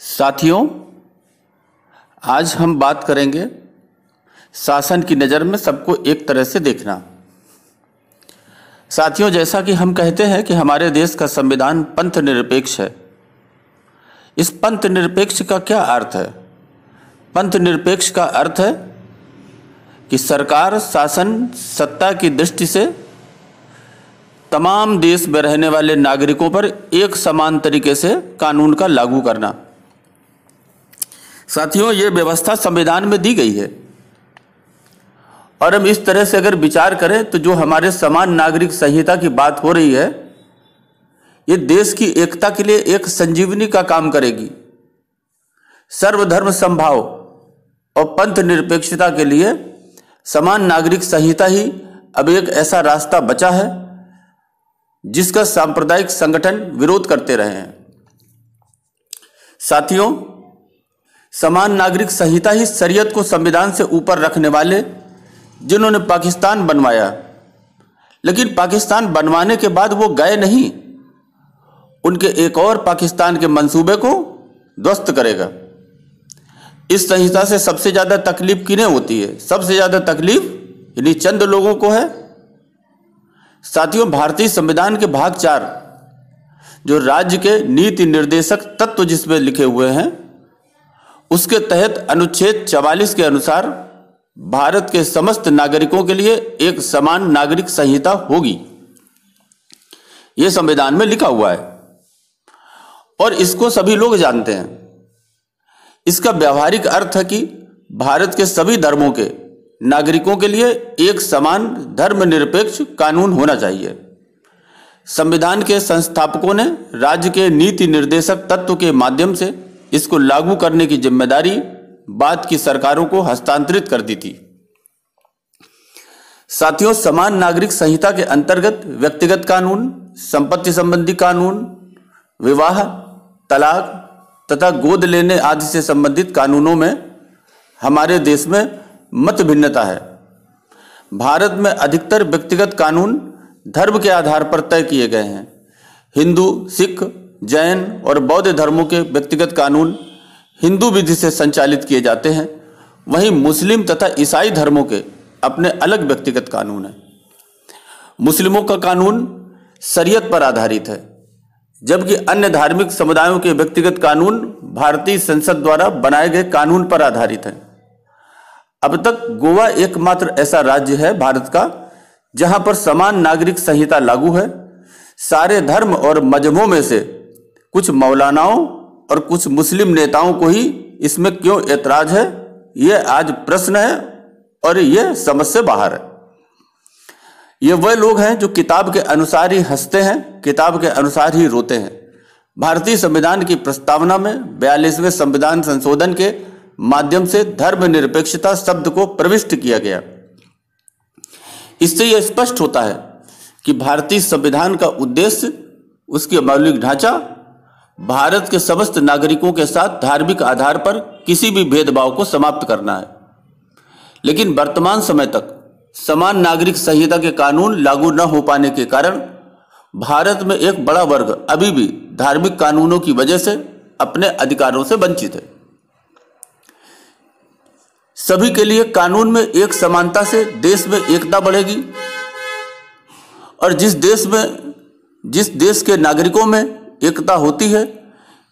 साथियों, आज हम बात करेंगे शासन की नज़र में सबको एक तरह से देखना। साथियों, जैसा कि हम कहते हैं कि हमारे देश का संविधान पंथ निरपेक्ष है। इस पंथ निरपेक्ष का क्या अर्थ है? पंथ निरपेक्ष का अर्थ है कि सरकार शासन सत्ता की दृष्टि से तमाम देश में रहने वाले नागरिकों पर एक समान तरीके से कानून का लागू करना। साथियों, ये व्यवस्था संविधान में दी गई है और हम इस तरह से अगर विचार करें तो जो हमारे समान नागरिक संहिता की बात हो रही है, ये देश की एकता के लिए एक संजीवनी का काम करेगी। सर्वधर्म समभाव और पंथ निरपेक्षता के लिए समान नागरिक संहिता ही अब एक ऐसा रास्ता बचा है जिसका सांप्रदायिक संगठन विरोध करते रहे हैं। साथियों, समान नागरिक संहिता ही शरीयत को संविधान से ऊपर रखने वाले जिन्होंने पाकिस्तान बनवाया, लेकिन पाकिस्तान बनवाने के बाद वो गए नहीं, उनके एक और पाकिस्तान के मंसूबे को ध्वस्त करेगा। इस संहिता से सबसे ज़्यादा तकलीफ किन्हें होती है? सबसे ज़्यादा तकलीफ इन्हीं चंद लोगों को है। साथियों, भारतीय संविधान के भाग 4 जो राज्य के नीति निर्देशक तत्व जिसमें लिखे हुए हैं, उसके तहत अनुच्छेद 44 के अनुसार भारत के समस्त नागरिकों के लिए एक समान नागरिक संहिता होगी। यह संविधान में लिखा हुआ है और इसको सभी लोग जानते हैं। इसका व्यावहारिक अर्थ है कि भारत के सभी धर्मों के नागरिकों के लिए एक समान धर्मनिरपेक्ष कानून होना चाहिए। संविधान के संस्थापकों ने राज्य के नीति निर्देशक तत्व के माध्यम से इसको लागू करने की जिम्मेदारी बाद की सरकारों को हस्तांतरित कर दी थी। साथियों, समान नागरिक संहिता के अंतर्गत व्यक्तिगत कानून, संपत्ति संबंधी कानून, विवाह, तलाक तथा गोद लेने आदि से संबंधित कानूनों में हमारे देश में मत भिन्नता है। भारत में अधिकतर व्यक्तिगत कानून धर्म के आधार पर तय किए गए हैं। हिंदू, सिख, जैन और बौद्ध धर्मों के व्यक्तिगत कानून हिंदू विधि से संचालित किए जाते हैं, वहीं मुस्लिम तथा ईसाई धर्मों के अपने अलग व्यक्तिगत कानून हैं। मुस्लिमों का कानून शरीयत पर आधारित है, जबकि अन्य धार्मिक समुदायों के व्यक्तिगत कानून भारतीय संसद द्वारा बनाए गए कानून पर आधारित है। अब तक गोवा एकमात्र ऐसा राज्य है भारत का जहां पर समान नागरिक संहिता लागू है। सारे धर्म और मजहबों में से कुछ मौलानाओं और कुछ मुस्लिम नेताओं को ही इसमें क्यों ऐतराज है, यह आज प्रश्न है और यह समझ से बाहर है। ये वह लोग हैं जो किताब के अनुसार ही हंसते हैं, किताब के अनुसार ही रोते हैं। भारतीय संविधान की प्रस्तावना में 42वें संविधान संशोधन के माध्यम से धर्मनिरपेक्षता शब्द को प्रविष्ट किया गया। इससे यह स्पष्ट होता है कि भारतीय संविधान का उद्देश्य, उसके मौलिक ढांचा भारत के समस्त नागरिकों के साथ धार्मिक आधार पर किसी भी भेदभाव को समाप्त करना है। लेकिन वर्तमान समय तक समान नागरिक संहिता के कानून लागू न हो पाने के कारण भारत में एक बड़ा वर्ग अभी भी धार्मिक कानूनों की वजह से अपने अधिकारों से वंचित है। सभी के लिए कानून में एक समानता से देश में एकता बढ़ेगी और जिस देश के नागरिकों में एकता होती है,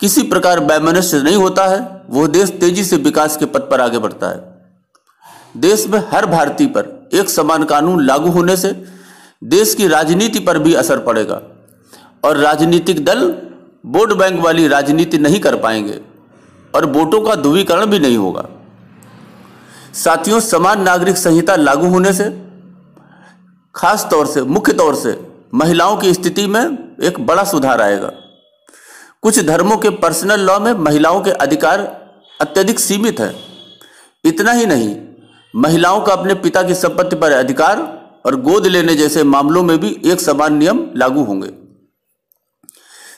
किसी प्रकार वैमनस्य नहीं होता है, वह देश तेजी से विकास के पथ पर आगे बढ़ता है। देश में हर भारतीय पर एक समान कानून लागू होने से देश की राजनीति पर भी असर पड़ेगा और राजनीतिक दल वोट बैंक वाली राजनीति नहीं कर पाएंगे और वोटों का ध्रुवीकरण भी नहीं होगा। साथियों, समान नागरिक संहिता लागू होने से खास तौर से, मुख्य तौर से महिलाओं की स्थिति में एक बड़ा सुधार आएगा। कुछ धर्मों के पर्सनल लॉ में महिलाओं के अधिकार अत्यधिक सीमित है। इतना ही नहीं, महिलाओं का अपने पिता की संपत्ति पर अधिकार और गोद लेने जैसे मामलों में भी एक समान नियम लागू होंगे।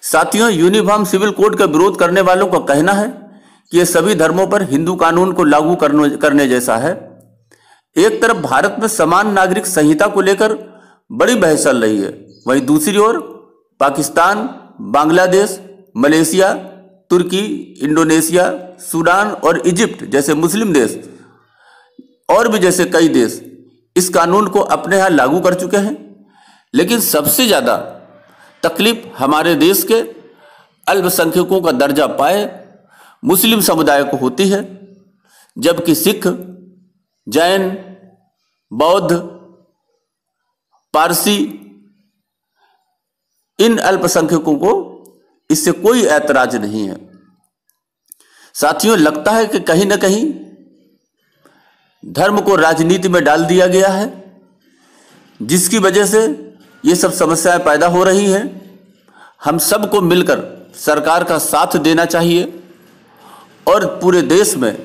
साथियों, यूनिफॉर्म सिविल कोड का विरोध करने वालों का कहना है कि यह सभी धर्मों पर हिंदू कानून को लागू करने जैसा है। एक तरफ भारत में समान नागरिक संहिता को लेकर बड़ी बहस चल रही है, वहीं दूसरी ओर पाकिस्तान, बांग्लादेश, मलेशिया तुर्की, इंडोनेशिया, सूडान और इजिप्ट जैसे मुस्लिम देश और भी जैसे कई देश इस कानून को अपने यहाँ लागू कर चुके हैं। लेकिन सबसे ज़्यादा तकलीफ हमारे देश के अल्पसंख्यकों का दर्जा पाए मुस्लिम समुदाय को होती है, जबकि सिख, जैन, बौद्ध, पारसी इन अल्पसंख्यकों को इससे कोई ऐतराज नहीं है। साथियों, लगता है कि कहीं ना कहीं धर्म को राजनीति में डाल दिया गया है, जिसकी वजह से ये सब समस्याएं पैदा हो रही हैं। हम सबको मिलकर सरकार का साथ देना चाहिए और पूरे देश में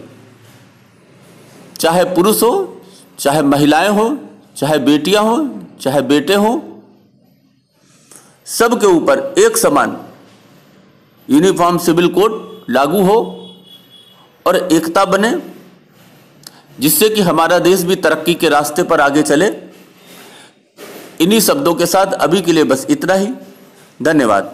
चाहे पुरुष हो, चाहे महिलाएं हो, चाहे बेटियां हो, चाहे बेटे हों, सबके ऊपर एक समान यूनिफॉर्म सिविल कोड लागू हो और एकता बने, जिससे कि हमारा देश भी तरक्की के रास्ते पर आगे चले। इन्हीं शब्दों के साथ अभी के लिए बस इतना ही। धन्यवाद।